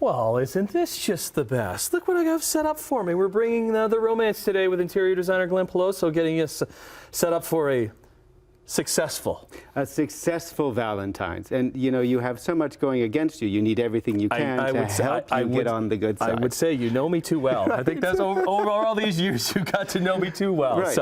Well, isn't this just the best? Look what I have set up for me. We're bringing the romance today with interior designer Glen Peloso, getting us set up for a successful Valentine's. And you know, you have so much going against you. You need everything you can to help you get on the good side. I would say you know me too well. Right. I think that's over all these years you got to know me too well. Right.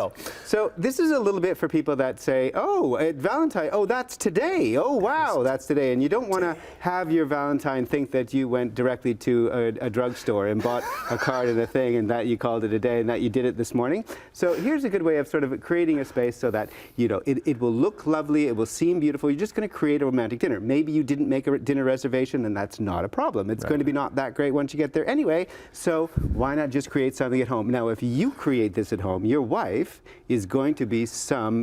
So this is a little bit for people that say, oh, at Valentine, oh, that's today. Oh, wow, that's today. And you don't want to have your Valentine think that you went directly to a drugstore and bought a card and a thing and that you called it a day and that you did it this morning. So here's a good way of sort of creating a space so that, you know, it will look lovely, it will seem beautiful. You're just going to create a romantic dinner. Maybe you didn't make a dinner reservation, and that's not a problem. It's going to be not that great once you get there anyway, so why not just create something at home? Now, if you create this at home, your wife is going to be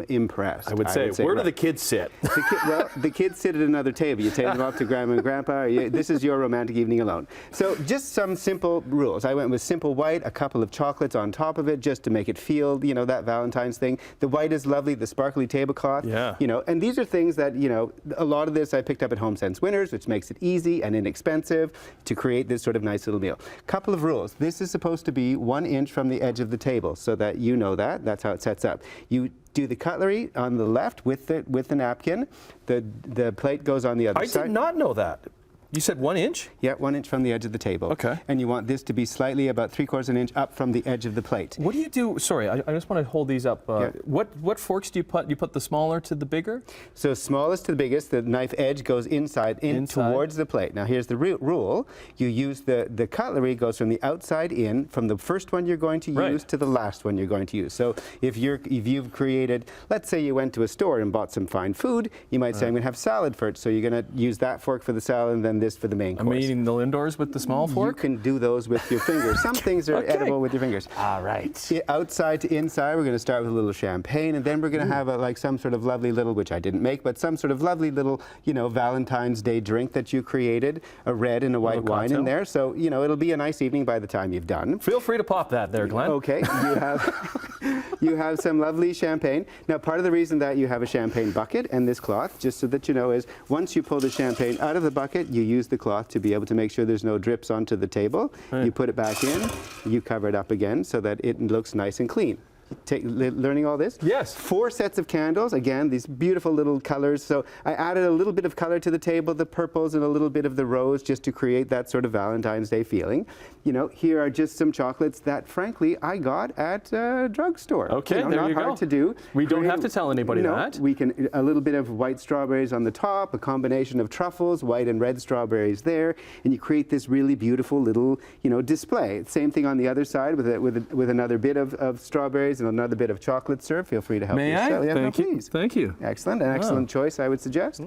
impressed. I would say where do the kids sit? The kids sit at another table. You take them off to grandma and grandpa. This is your romantic evening alone. So just some simple rules. I went with simple white, a couple of chocolates on top of it, just to make it feel, you know, that Valentine's thing. The white is lovely, the sparkly tablecloth. Yeah. You know, and these are things that, you know, a lot of this I picked up at HomeSense Winners, which makes it easy and inexpensive to create this sort of nice little meal. Couple of rules. This is supposed to be 1 inch from the edge of the table, so that you know that. That's how it sets up. You do the cutlery on the left with the napkin. The plate goes on the other side. I did not know that. You said 1 inch? Yeah, 1 inch from the edge of the table. Okay. And you want this to be slightly about 3/4 an inch up from the edge of the plate. What do you do? Sorry, I just want to hold these up. Yeah. What forks do you put? You put the smaller to the bigger? So smallest to the biggest, the knife edge goes inside towards the plate. Now here's the rule. You use the cutlery goes from the outside in, from the first one you're going to use to the last one you're going to use. So if you've created, let's say you went to a store and bought some fine food, you might say, I'm going to have salad first. So you're going to use that fork for the salad and then this for the main course. I'm eating the Lindors with the small fork? You can do those with your fingers. Some things are edible with your fingers. All right. Outside to inside, we're going to start with a little champagne, and then we're going to have like some sort of lovely little, which I didn't make, but some sort of lovely little, you know, Valentine's Day drink that you created, a red and a white wine in there. So, you know, it'll be a nice evening by the time you've done. Feel free to pop that there, Glen. Okay. You have some lovely champagne. Now, part of the reason that you have a champagne bucket and this cloth, just so that you know, is once you pull the champagne out of the bucket, you use the cloth to be able to make sure there's no drips onto the table. Right. You put it back in, you cover it up again so that it looks nice and clean. Learning all this? Yes. 4 sets of candles, again, these beautiful little colors. So I added a little bit of color to the table, the purples and a little bit of the rose, just to create that sort of Valentine's Day feeling. You know, here are just some chocolates that, frankly, I got at a drugstore. Okay, you know, there not you go. hard to do. We don't have to tell anybody that. We can, a little bit of white strawberries on the top, a combination of truffles, white and red strawberries there, and you create this really beautiful little, you know, display. Same thing on the other side with another bit of strawberries and another bit of chocolate syrup. Feel free to help yourself. May I? Yeah, Thank you. please. Thank you. Excellent. An excellent choice, I would suggest.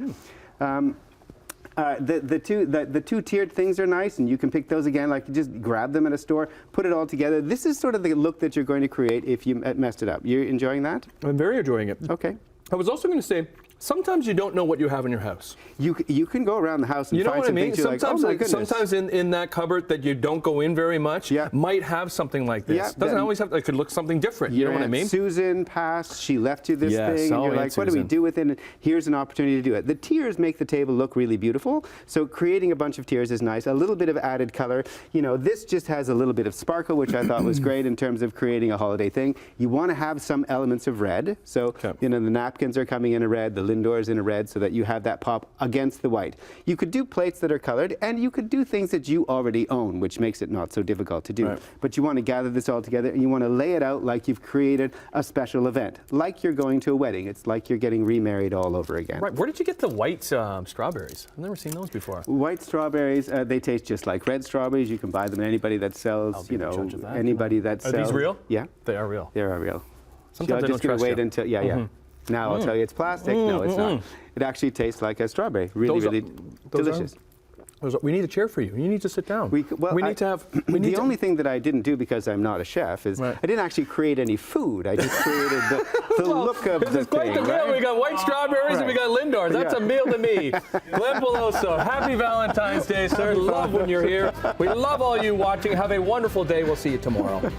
The two tiered things are nice, and you can pick those again, like you just grab them at a store, put it all together. This is sort of the look that you're going to create if you messed it up. You're enjoying that? I'm very enjoying it. Okay. I was also going to say, sometimes you don't know what you have in your house. You can go around the house and find some things you're like, oh my goodness. Sometimes in that cupboard that you don't go in very much, might have something like this. Doesn't always have, it could look something different. You know what I mean? Susan passed, she left you this thing, and you're like, what do we do with it? And here's an opportunity to do it. The tiers make the table look really beautiful, so creating a bunch of tiers is nice. A little bit of added color. You know, this just has a little bit of sparkle, which I thought was great in terms of creating a holiday thing. You want to have some elements of red, so you know, the napkins are coming in a red, the Lindors in a red, so that you have that pop against the white. You could do plates that are colored, and you could do things that you already own, which makes it not so difficult to do. Right. But you want to gather this all together, and you want to lay it out like you've created a special event, like you're going to a wedding. It's like you're getting remarried all over again. Right. Where did you get the white strawberries? I've never seen those before. White strawberries, they taste just like red strawberries. You can buy them at anybody that sells, you know, anybody that sells. Are these real? Yeah. They are real. They are real. Sometimes I'm just going to wait until, Now I'll tell you it's plastic. No, it's not. It actually tastes like a strawberry. Really delicious. We need a chair for you. You need to sit down. The only thing that I didn't do, because I'm not a chef, is I didn't actually create any food. I just created the look of the thing. It's quite the meal. We got white strawberries and we got Lindors. That's a meal to me. Glen Peloso, happy Valentine's Day, sir. Love when you're here. We love all you watching. Have a wonderful day. We'll see you tomorrow.